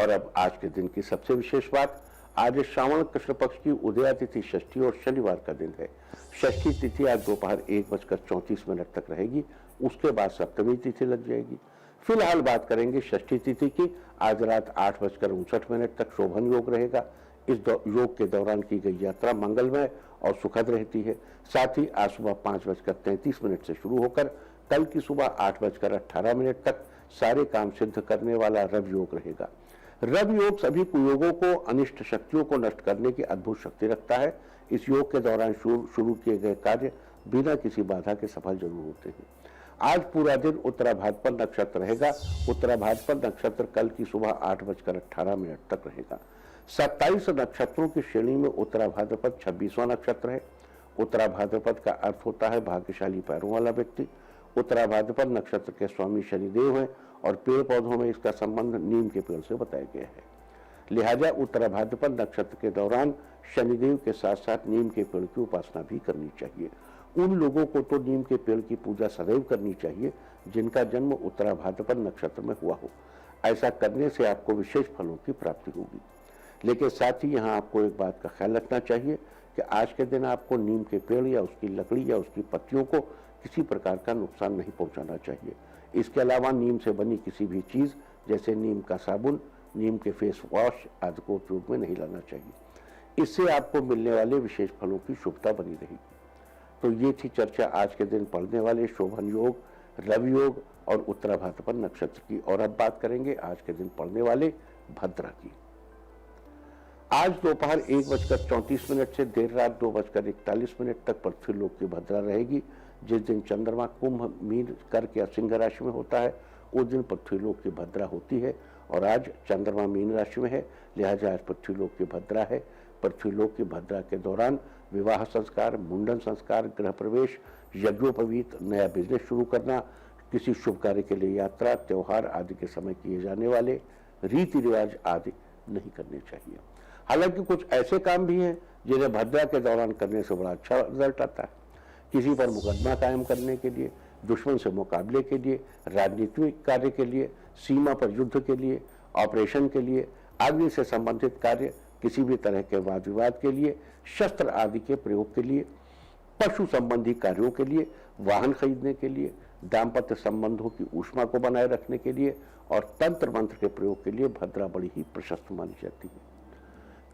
और अब आज के दिन की सबसे विशेष बात, आज श्रावण कृष्ण पक्ष की उदया तिथि षष्ठी और शनिवार का दिन है। षष्ठी तिथि आज दोपहर 1:34 तक रहेगी, उसके बाद सप्तमी तिथि लग जाएगी। फिलहाल बात करेंगे षष्ठी तिथि की। आज रात 8:59 तक शोभन योग रहेगा। इस योग के दौरान की गई यात्रा मंगलमय और सुखद रहती है। साथ ही आज सुबह 5:33 से शुरू होकर कल की सुबह 8:18 तक सारे काम सिद्ध करने वाला रवि योग रहेगा। रवि योग सभी कुयोगों को, अनिष्ट शक्तियों को नष्ट करने की अद्भुत शक्ति रखता है। इस योग के दौरान शुरू किए गए कार्य बिना किसी बाधा के सफल जरूर होते हैं। आज पूरा दिन उत्तराभाद्र नक्षत्र रहेगा। उत्तराभाद्र नक्षत्र कल की सुबह 8:18 तक रहेगा। 27 नक्षत्रों की श्रेणी में उत्तराभाद्रपद 26वां नक्षत्र है। उत्तराभाद्रपद का अर्थ होता है भाग्यशाली पैरों वाला व्यक्ति। उत्तराभाद्रपद नक्षत्र के स्वामी शनिदेव हैं और पेड़ पौधों में इसका संबंध नीम के पेड़ से बताया गया है। लिहाजा उत्तराभाद्रपद नक्षत्र के दौरान शनिदेव के साथ साथ नीम के पेड़ की उपासना भी करनी चाहिए। उन लोगों को तो नीम के पेड़ की पूजा सदैव करनी चाहिए जिनका जन्म उत्तराभाद्रपद नक्षत्र में हुआ हो। ऐसा करने से आपको विशेष फलों की प्राप्ति होगी। लेकिन साथ ही यहाँ आपको एक बात का ख्याल रखना चाहिए कि आज के दिन आपको नीम के पेड़ या उसकी लकड़ी या उसकी पत्तियों को किसी प्रकार का नुकसान नहीं पहुंचाना चाहिए। इसके अलावा नीम से बनी किसी भी चीज जैसे नीम का साबुन, नीम के फेस वॉश आदि को उपयोग में नहीं लाना चाहिए। इससे आपको मिलने वाले विशेष फलों की शुभता बनी रहेगी। तो ये थी चर्चा आज के दिन पड़ने वाले शोभन योग, रवि योग और उत्तराभाद्रपद नक्षत्र की। और अब बात करेंगे आज के दिन पड़ने वाले भद्रा की। आज दोपहर 1:34 से देर रात 2:41 तक पृथ्वीलोक की भद्रा रहेगी। जिस दिन चंद्रमा कुंभ, मीन, कर्क या सिंह राशि में होता है उस दिन पृथ्वीलोक की भद्रा होती है। और आज चंद्रमा मीन राशि में है, लिहाजा आज पृथ्वीलोक की भद्रा है। पृथ्वीलोक की भद्रा के दौरान विवाह संस्कार, मुंडन संस्कार, गृह प्रवेश, यज्ञोपवीत, नया बिजनेस शुरू करना, किसी शुभ कार्य के लिए यात्रा, त्योहार आदि के समय किए जाने वाले रीति रिवाज आदि नहीं करने चाहिए। हालांकि कुछ ऐसे काम भी हैं जिन्हें भद्रा के दौरान करने से बड़ा अच्छा रिजल्ट आता है। किसी पर मुकदमा कायम करने के लिए, दुश्मन से मुकाबले के लिए, राजनीतिक कार्य के लिए, सीमा पर युद्ध के लिए, ऑपरेशन के लिए, अग्नि से संबंधित कार्य, किसी भी तरह के वाद विवाद के लिए, शस्त्र आदि के प्रयोग के लिए, पशु संबंधी कार्यों के लिए, वाहन खरीदने के लिए, दाम्पत्य संबंधों की ऊष्मा को बनाए रखने के लिए और तंत्र मंत्र के प्रयोग के लिए भद्रा बड़ी ही प्रशस्त मानी जाती है।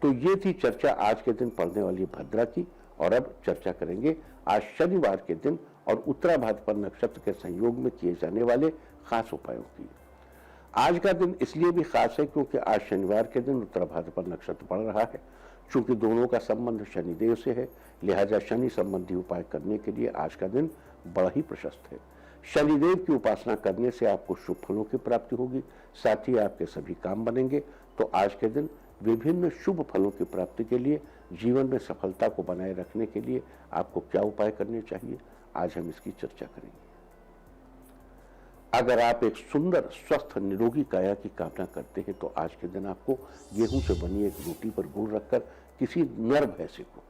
तो ये थी चर्चा आज के दिन पड़ने वाली भद्रा की। और अब चर्चा करेंगे आज शनिवार के दिन और उत्तराभाद्रपद नक्षत्र के संयोग में किए जाने वाले खास उपायों की। आज का दिन इसलिए भी खास है क्योंकि आज शनिवार के दिन उत्तराभाद्रपद नक्षत्र पड़ रहा है। चूंकि दोनों का संबंध शनिदेव से है, लिहाजा शनि संबंधी उपाय करने के लिए आज का दिन बड़ा ही प्रशस्त है। शनिदेव की उपासना करने से आपको शुभ फलों की प्राप्ति होगी, साथ ही आपके सभी काम बनेंगे। तो आज के दिन विभिन्न शुभ फलों की प्राप्ति के लिए, जीवन में सफलता को बनाए रखने के लिए आपको क्या उपाय करने चाहिए, आज हम इसकी चर्चा करेंगे। अगर आप एक सुंदर, स्वस्थ, निरोगी काया की कामना करते हैं तो आज के दिन आपको गेहूं से बनी एक रोटी पर गुड़ रखकर किसी नर भैंसे को,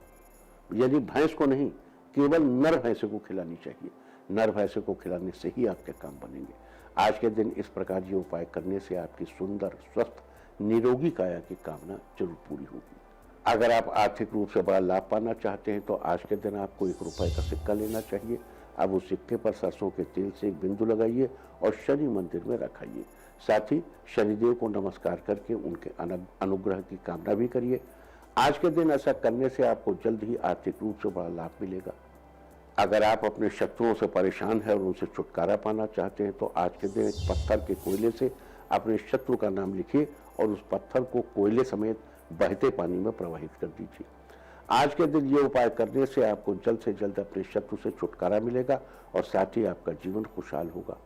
यानी भैंस को नहीं, केवल नर भैंसे को खिलानी चाहिए। नर भैंसे को खिलाने से ही आपके काम बनेंगे। आज के दिन इस प्रकार ये उपाय करने से आपकी सुंदर, स्वस्थ, निरोगी काया की कामना जरूर पूरी होगी। अगर आप आर्थिक रूप से बड़ा लाभ पाना चाहते हैं तो आज के दिन आपको 1 रुपए का सिक्का लेना चाहिए। अब उस सिक्के पर सरसों के तेल से एक बिंदु लगाइए और शनि मंदिर में रखाइए। साथ ही शनिदेव को नमस्कार करके उनके अनुग्रह की कामना भी करिए। आज के दिन ऐसा करने से आपको जल्द ही आर्थिक रूप से बड़ा लाभ मिलेगा। अगर आप अपने शत्रुओं से परेशान हैं और उनसे छुटकारा पाना चाहते हैं तो आज के दिन एक पत्थर के कोयले से अपने शत्रु का नाम लिखिए और उस पत्थर को कोयले समेत बहते पानी में प्रवाहित कर दीजिए। आज के दिन ये उपाय करने से आपको जल्द से जल्द अपने शत्रु से छुटकारा मिलेगा और साथ ही आपका जीवन खुशहाल होगा।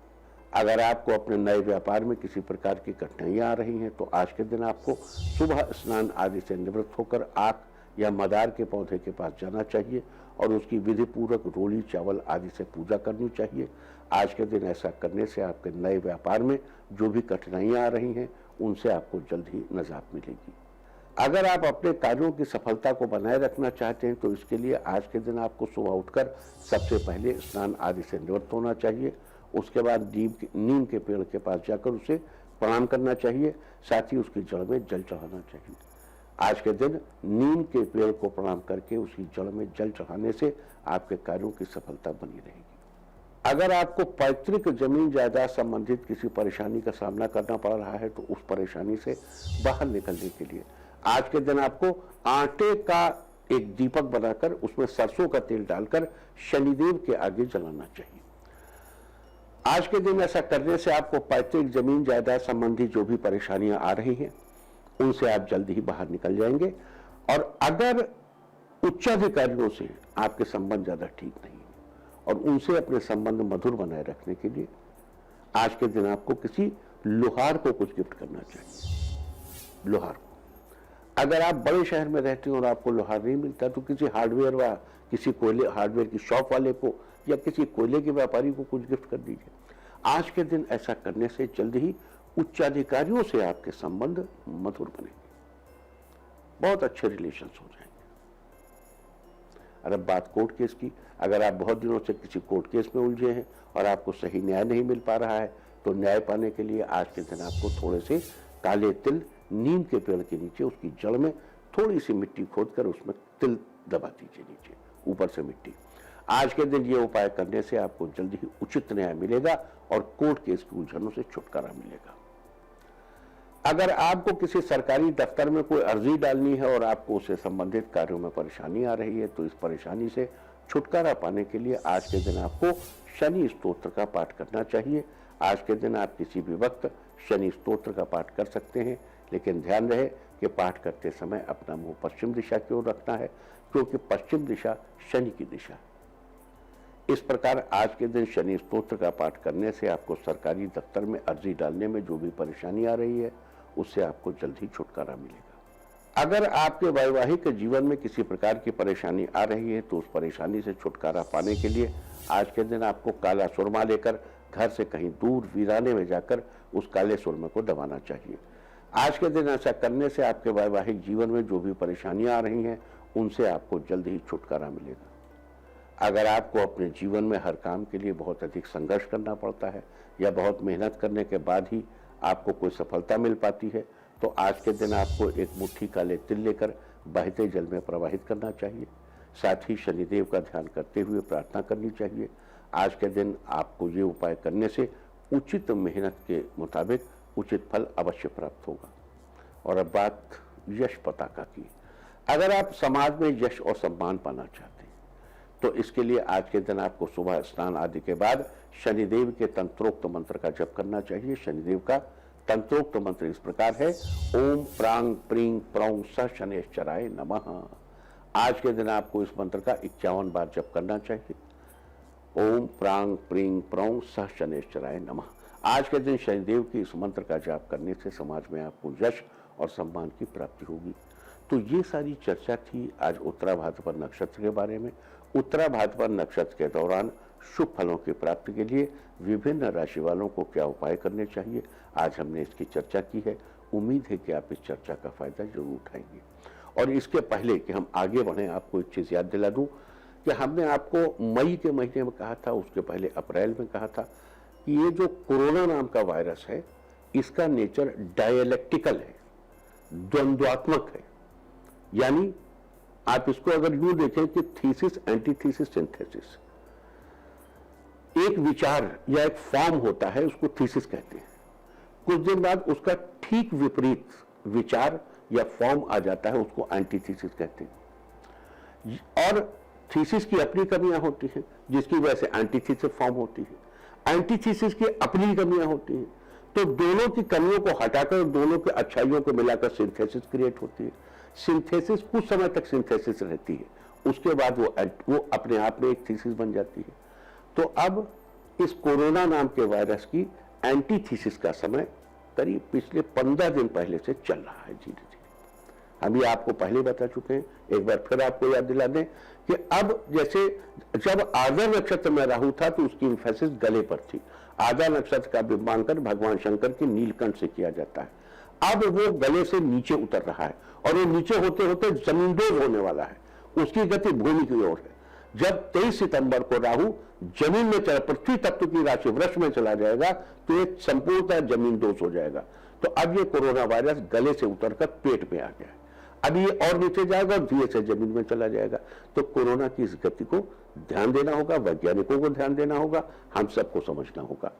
अगर आपको अपने नए व्यापार में किसी प्रकार की कठिनाइयां आ रही हैं तो आज के दिन आपको सुबह स्नान आदि से निवृत्त होकर आक या मदार के पौधे के पास जाना चाहिए और उसकी विधि पूर्वक रोली, चावल आदि से पूजा करनी चाहिए। आज के दिन ऐसा करने से आपके नए व्यापार में जो भी कठिनाइयां आ रही हैं उनसे आपको जल्द ही निजात मिलेगी। अगर आप अपने कार्यों की सफलता को बनाए रखना चाहते हैं तो इसके लिए आज के दिन आपको सुबह उठकर सबसे पहले स्नान आदि से निवृत्त होना चाहिए। उसके बाद नीम के पेड़ के पास जाकर उसे प्रणाम करना चाहिए, साथ ही उसकी जड़ में जल चढ़ाना चाहिए। आज के दिन नीम के पेड़ को प्रणाम करके उसकी जड़ में जल चढ़ाने से आपके कार्यों की सफलता बनी रहेगी। अगर आपको पैतृक जमीन जायदाद संबंधित किसी परेशानी का सामना करना पड़ रहा है तो उस परेशानी से बाहर निकलने के लिए आज के दिन आपको आटे का एक दीपक बनाकर उसमें सरसों का तेल डालकर शनिदेव के आगे जलाना चाहिए। आज के दिन ऐसा करने से आपको पैतृक जमीन जायदाद संबंधी जो भी परेशानियां आ रही हैं उनसे आप जल्दी ही बाहर निकल जाएंगे। और अगर उच्चाधिकारियों से आपके संबंध ज्यादा ठीक नहीं और उनसे अपने संबंध मधुर बनाए रखने के लिए आज के दिन आपको किसी लोहार को कुछ गिफ्ट करना चाहिए। लोहार को, अगर आप बड़े शहर में रहते हैं और आपको लोहार नहीं मिलता तो किसी हार्डवेयर व किसी कोयले हार्डवेयर की शॉप वाले को या किसी कोयले के व्यापारी को कुछ गिफ्ट कर दीजिए। आज के दिन ऐसा करने से जल्द ही उच्चाधिकारियों से आपके संबंध मधुर बनेंगे, बहुत अच्छे रिलेशंस हो जाएंगे। और अब बात कोर्ट केस की, अगर आप बहुत दिनों से किसी कोर्ट केस में उलझे हैं और आपको सही न्याय नहीं मिल पा रहा है तो न्याय पाने के लिए आज के दिन आपको थोड़े से काले तिल नीम के पेड़ के नीचे उसकी जड़ में थोड़ी सी मिट्टी खोदकर उसमें तिल दबा दीजिए नीचे ऊपर से मिट्टी। आज के दिन ये उपाय करने से आपको जल्दी ही उचित न्याय मिलेगा और कोर्ट केस की उलझनों से छुटकारा मिलेगा। अगर आपको किसी सरकारी दफ्तर में कोई अर्जी डालनी है और आपको उससे संबंधित कार्यों में परेशानी आ रही है तो इस परेशानी से छुटकारा पाने के लिए आज के दिन आपको शनि स्तोत्र का पाठ करना चाहिए। आज के दिन आप किसी भी वक्त शनि स्तोत्र का पाठ कर सकते हैं, लेकिन ध्यान रहे कि पाठ करते समय अपना मुंह पश्चिम दिशा की ओर रखना है क्योंकि पश्चिम दिशा शनि की दिशा है। इस प्रकार आज के दिन शनि स्तोत्र का पाठ करने से आपको सरकारी दफ्तर में अर्जी डालने में जो भी परेशानी आ रही है उससे आपको जल्द ही छुटकारा मिलेगा। अगर आपके वैवाहिक जीवन में किसी प्रकार की परेशानी आ रही है तो उस परेशानी से छुटकारा पाने के लिए आज के दिन आपको काला सुरमा लेकर घर से कहीं दूर वीराने में जाकर उस काले सुरमे को दबाना चाहिए। आज के दिन ऐसा करने से आपके वैवाहिक जीवन में जो भी परेशानियां आ रही हैं उनसे आपको जल्द ही छुटकारा मिलेगा। अगर आपको अपने जीवन में हर काम के लिए बहुत अधिक संघर्ष करना पड़ता है या बहुत मेहनत करने के बाद ही आपको कोई सफलता मिल पाती है तो आज के दिन आपको एक मुट्ठी काले तिल लेकर बहते जल में प्रवाहित करना चाहिए। साथ ही शनिदेव का ध्यान करते हुए प्रार्थना करनी चाहिए। आज के दिन आपको ये उपाय करने से उचित मेहनत के मुताबिक उचित फल अवश्य प्राप्त होगा। और अब बात यश पताका की। अगर आप समाज में यश और सम्मान पाना चाहते हैं तो इसके लिए आज के दिन आपको सुबह स्नान आदि के बाद शनिदेव के तंत्रोक्त मंत्र का जप करना चाहिए। शनिदेव का तंत्रोक्त मंत्र इस प्रकार है, ओम प्रांग प्रींग प्रौंग स शनेश्चराय नमः। आज के दिन आपको इस मंत्र का 51 बार जप करना चाहिए। ओम प्रांग प्रींग प्रौंग स शनेश्चराय नमः। आज के दिन शनिदेव की इस मंत्र का जाप करने से समाज में आपको यश और सम्मान की प्राप्ति होगी। तो ये सारी चर्चा थी आज उत्तरा भाद्रपद नक्षत्र के बारे में। उत्तरा भाद्रपद नक्षत्र के दौरान शुभ फलों की प्राप्ति के लिए विभिन्न राशि वालों को क्या उपाय करने चाहिए, आज हमने इसकी चर्चा की है। उम्मीद है कि आप इस चर्चा का फायदा जरूर उठाएंगे। और इसके पहले कि हम आगे बढ़ें, आपको एक चीज याद दिला दूं कि हमने आपको मई के महीने में कहा था, उसके पहले अप्रैल में कहा था कि ये जो कोरोना नाम का वायरस है इसका नेचर डायलेक्टिकल है, द्वंद्वात्मक है। यानी आप इसको अगर यूं देखें कि थीसिस एंटीथीसिस सिंथेसिस, एक विचार या एक फॉर्म होता है उसको थीसिस कहते हैं। कुछ दिन बाद उसका ठीक विपरीत विचार या फॉर्म आ जाता है, उसको एंटीथीसिस कहते हैं। और थीसिस की अपनी कमियां होती हैं जिसकी वजह से एंटीथीसिस फॉर्म होती है। एंटीथीसिस की अपनी कमियां होती हैं तो दोनों की कमियों को हटाकर दोनों की अच्छाइयों को मिलाकर सिंथेसिस क्रिएट होती है। सिंथेसिस कुछ समय तक सिंथेसिस रहती है, उसके बाद वो अपने आप में एक थीसिस बन जाती है। तो अब इस कोरोना नाम के वायरस की एंटीथीसिस का समय करीब पिछले 15 दिन पहले से चल रहा है धीरे धीरे। हम ये आपको पहले बता चुके हैं, एक बार फिर आपको याद दिला दें कि अब जैसे जब आधा नक्षत्र में राहु था तो उसकी इंफेसिस गले पर थी। आधा नक्षत्र का बिंबांकन भगवान शंकर के नीलकंठ से किया जाता है। अब वो गले से नीचे उतर रहा है और वो नीचे होते होते जमींदोज होने वाला है, उसकी गति भूमि की ओर है। जब 23 सितंबर को राहु जमीन में चला, पृथ्वी तत्व की राशि वृष में चला जाएगा, तो ये संपूर्णतः जमीन दोष हो जाएगा। तो अब ये कोरोना वायरस गले से उतरकर पेट में आ गया है। अब ये और नीचे जाएगा और धीरे से जमीन में चला जाएगा। तो कोरोना की इस गति को ध्यान देना होगा, वैज्ञानिकों को ध्यान देना होगा, हम सबको समझना होगा।